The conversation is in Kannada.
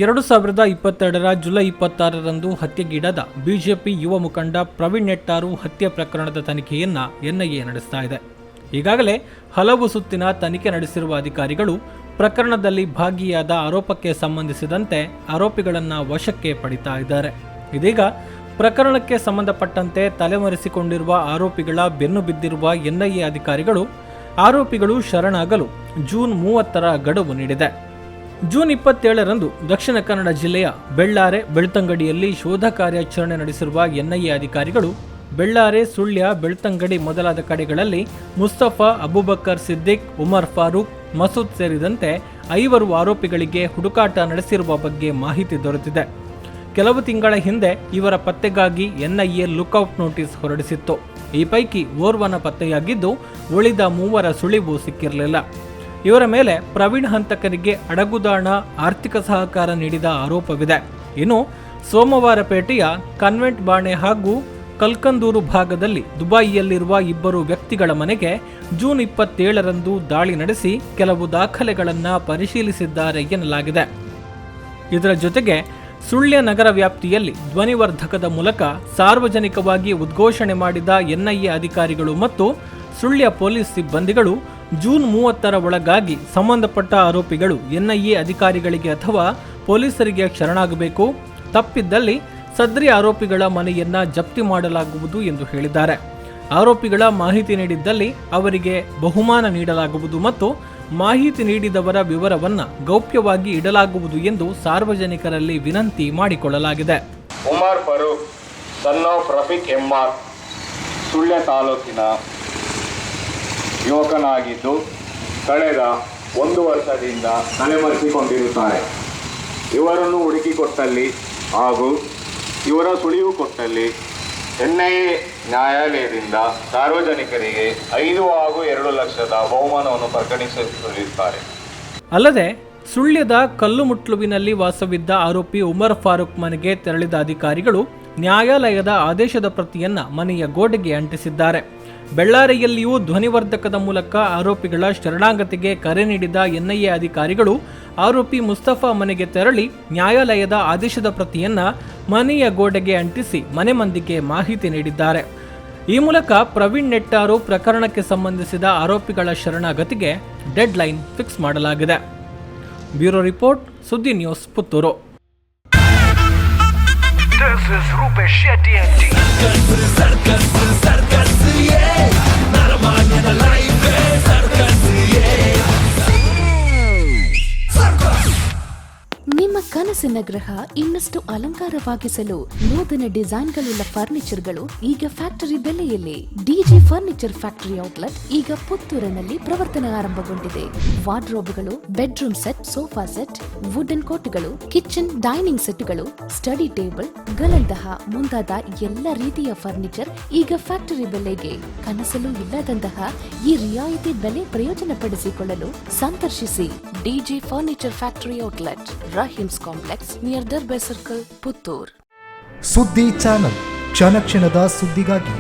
2022 ಜುಲೈ 26ರಂದು ಹತ್ಯೆಗೀಡಾದ ಬಿಜೆಪಿ ಯುವ ಮುಖಂಡ ಪ್ರವೀಣ್ ನೆಟ್ಟಾರು ಹತ್ಯೆ ಪ್ರಕರಣದ ತನಿಖೆಯನ್ನ NIA ನಡೆಸ್ತಾ ಇದೆ. ಈಗಾಗಲೇ ಹಲವು ಸುತ್ತಿನ ತನಿಖೆ ನಡೆಸಿರುವ ಅಧಿಕಾರಿಗಳು ಪ್ರಕರಣದಲ್ಲಿ ಭಾಗಿಯಾದ ಆರೋಪಕ್ಕೆ ಸಂಬಂಧಿಸಿದಂತೆ ಆರೋಪಿಗಳನ್ನು ವಶಕ್ಕೆ ಪಡಿತಾ ಇದ್ದಾರೆ. ಇದೀಗ ಪ್ರಕರಣಕ್ಕೆ ಸಂಬಂಧಪಟ್ಟಂತೆ ತಲೆಮರೆಸಿಕೊಂಡಿರುವ ಆರೋಪಿಗಳ ಬೆನ್ನು ಬಿದ್ದಿರುವ NIA ಅಧಿಕಾರಿಗಳು ಆರೋಪಿಗಳು ಶರಣಾಗಲು ಜೂನ್ 30ರ ಗಡುವು ನೀಡಿದೆ. ಜೂನ್ 27ರಂದು ದಕ್ಷಿಣ ಕನ್ನಡ ಜಿಲ್ಲೆಯ ಬೆಳ್ಳಾರೆ, ಬೆಳ್ತಂಗಡಿಯಲ್ಲಿ ಶೋಧ ಕಾರ್ಯಾಚರಣೆ ನಡೆಸಿರುವ NIA ಅಧಿಕಾರಿಗಳು ಬೆಳ್ಳಾರೆ, ಸುಳ್ಯ, ಬೆಳ್ತಂಗಡಿ ಮೊದಲಾದ ಕಡೆಗಳಲ್ಲಿ ಮುಸ್ತಫಾ, ಅಬೂಬಕರ್ ಸಿದ್ದಿಕ್, ಉಮರ್ ಫಾರೂಕ್, ಮಸೂದ್ ಸೇರಿದಂತೆ 5 ಆರೋಪಿಗಳಿಗೆ ಹುಡುಕಾಟ ನಡೆಸಿರುವ ಬಗ್ಗೆ ಮಾಹಿತಿ ದೊರೆತಿದೆ. ಕೆಲವು ತಿಂಗಳ ಹಿಂದೆ ಇವರ ಪತ್ತೆಗಾಗಿ NIA ಲುಕ್ಔಟ್ ನೋಟಿಸ್ ಹೊರಡಿಸಿತ್ತು. ಈ ಪೈಕಿ ಓರ್ವನ ಪತ್ತೆಯಾಗಿದ್ದು ಉಳಿದ 3 ಸುಳಿವು ಸಿಕ್ಕಿರಲಿಲ್ಲ. ಇವರ ಮೇಲೆ ಪ್ರವೀಣ್ ಹಂತಕರಿಗೆ ಅಡಗುದಾಣ, ಆರ್ಥಿಕ ಸಹಕಾರ ನೀಡಿದ ಆರೋಪವಿದೆ. ಇನ್ನು ಸೋಮವಾರಪೇಟೆಯ ಕನ್ವೆಂಟ್ ಬಾಣೆ ಹಾಗೂ ಕಲ್ಕಂದೂರು ಭಾಗದಲ್ಲಿ ದುಬೈಯಲ್ಲಿರುವ 2 ವ್ಯಕ್ತಿಗಳ ಮನೆಗೆ ಜೂನ್ 27ರಂದು ದಾಳಿ ನಡೆಸಿ ಕೆಲವು ದಾಖಲೆಗಳನ್ನು ಪರಿಶೀಲಿಸಿದ್ದಾರೆ ಎನ್ನಲಾಗಿದೆ. ಇದರ ಜೊತೆಗೆ ಸುಳ್ಯ ನಗರ ವ್ಯಾಪ್ತಿಯಲ್ಲಿ ಧ್ವನಿವರ್ಧಕದ ಮೂಲಕ ಸಾರ್ವಜನಿಕವಾಗಿ ಉದ್ಘೋಷಣೆ ಮಾಡಿದ NIA ಅಧಿಕಾರಿಗಳು ಮತ್ತು ಸುಳ್ಯ ಪೊಲೀಸ್ ಸಿಬ್ಬಂದಿಗಳು ಜೂನ್ 30ರ ಒಳಗಾಗಿ ಸಂಬಂಧಪಟ್ಟ ಆರೋಪಿಗಳು NIA ಅಧಿಕಾರಿಗಳಿಗೆ ಅಥವಾ ಪೊಲೀಸರಿಗೆ ಶರಣಾಗಬೇಕು, ತಪ್ಪಿದ್ದಲ್ಲಿ ಸದ್ರಿ ಆರೋಪಿಗಳ ಮನೆಯನ್ನ ಜಪ್ತಿ ಮಾಡಲಾಗುವುದು ಎಂದು ಹೇಳಿದ್ದಾರೆ. ಆರೋಪಿಗಳ ಮಾಹಿತಿ ನೀಡಿದ್ದಲ್ಲಿ ಅವರಿಗೆ ಬಹುಮಾನ ನೀಡಲಾಗುವುದು ಮತ್ತು ಮಾಹಿತಿ ನೀಡಿದವರ ವಿವರವನ್ನ ಗೌಪ್ಯವಾಗಿ ಇಡಲಾಗುವುದು ಎಂದು ಸಾರ್ವಜನಿಕರಲ್ಲಿ ವಿನಂತಿ ಮಾಡಿಕೊಳ್ಳಲಾಗಿದೆ. Umar Farooq son of Rafiq MR Sullia ತಾಲೂಕಿನ ಯುವಕನಾಗಿದ್ದು ಕಳೆದ 1 ವರ್ಷದಿಂದ ತಲೆಮರೆಸಿಕೊಂಡಿರುತ್ತಾರೆ. ಇವರನ್ನು ಹುಡುಕಿಕೊಟ್ಟಲ್ಲಿ ಹಾಗೂ ಇವರ ಸುಳಿವು ಕೊಟ್ಟಲ್ಲಿ NIA ನ್ಯಾಯಾಲಯದಿಂದ ಸಾರ್ವಜನಿಕರಿಗೆ 5 ಹಾಗೂ 2 ಲಕ್ಷದ ಬಹುಮಾನವನ್ನು ಪ್ರಕಟಿಸಲಿದ್ದಾರೆ. ಅಲ್ಲದೆ ಸುಳ್ಯದ ಕಲ್ಲುಮುಟ್ಲುವಿನಲ್ಲಿ ವಾಸವಿದ್ದ ಆರೋಪಿ ಉಮರ್ ಫಾರೂಕ್ ಮನೆಗೆ ತೆರಳಿದ ಅಧಿಕಾರಿಗಳು ನ್ಯಾಯಾಲಯದ ಆದೇಶದ ಪ್ರತಿಯನ್ನ ಮನೆಯ ಗೋಡೆಗೆ ಅಂಟಿಸಿದ್ದಾರೆ. ಬೆಳ್ಳಾರಿಯಲ್ಲಿಯೂ ಧ್ವನಿವರ್ಧಕದ ಮೂಲಕ ಆರೋಪಿಗಳ ಶರಣಾಗತಿಗೆ ಕರೆ ನೀಡಿದ NIA ಅಧಿಕಾರಿಗಳು ಆರೋಪಿ ಮುಸ್ತಫಾ ಮನೆಗೆ ತೆರಳಿ ನ್ಯಾಯಾಲಯದ ಆದೇಶದ ಪ್ರತಿಯನ್ನ ಮನೆಯ ಗೋಡೆಗೆ ಅಂಟಿಸಿ ಮನೆ ಮಂದಿಗೆ ಮಾಹಿತಿ ನೀಡಿದ್ದಾರೆ. ಈ ಮೂಲಕ ಪ್ರವೀಣ್ ನೆಟ್ಟಾರು ಪ್ರಕರಣಕ್ಕೆ ಸಂಬಂಧಿಸಿದ ಆರೋಪಿಗಳ ಶರಣಾಗತಿಗೆ ಡೆಡ್ ಲೈನ್ ಫಿಕ್ಸ್ ಮಾಡಲಾಗಿದೆ. ಬ್ಯೂರೋ ರಿಪೋರ್ಟ್, ಸುದ್ದಿ ನ್ಯೂಸ್, ಪುತ್ತೂರು. ನಿಮ್ಮ ಕನಸಿನ ಗೃಹ ಇನ್ನಷ್ಟು ಅಲಂಕಾರವಾಗಿಸಲು ನೂತನ ಡಿಸೈನ್ಗಳುಳ್ಳ ಫರ್ನಿಚರ್ಗಳು ಈಗ ಫ್ಯಾಕ್ಟರಿ ಬೆಲೆಯಲ್ಲಿ. DJ ಫರ್ನಿಚರ್ ಫ್ಯಾಕ್ಟರಿ ಔಟ್ಲೆಟ್ ಈಗ ಪುತ್ತೂರಿನಲ್ಲಿ ಪ್ರವರ್ತನೆ ಆರಂಭಗೊಂಡಿದೆ. ವಾರ್ಡ್ರೋಬ್ಗಳು, bedroom set, sofa set, wooden ಕೋಟ್ಗಳು, ಕಿಚನ್ ಡೈನಿಂಗ್ ಸೆಟ್ಗಳು, ಸ್ಟಡಿ ಟೇಬಲ್ ಗಳಂತಹ ಮುಂತಾದ ಎಲ್ಲ ರೀತಿಯ ಫರ್ನಿಚರ್ ಈಗ ಫ್ಯಾಕ್ಟರಿ ಬೆಲೆಗೆ. ಕನಸಲು ಇಲ್ಲದಂತಹ ಈ ರಿಯಾಯಿತಿ ಬೆಲೆ ಪ್ರಯೋಜನ ಪಡಿಸಿಕೊಳ್ಳಲು ಸಂದರ್ಶಿಸಿ DJ furniture factory outlet, 𝐼𝐻𝐿 complex near Darbe circle, Puttur. ಸುದ್ದಿ ಚಾನಲ್, ಕ್ಷಣ ಕ್ಷಣದ ಸುದ್ದಿಗಾಗಿ.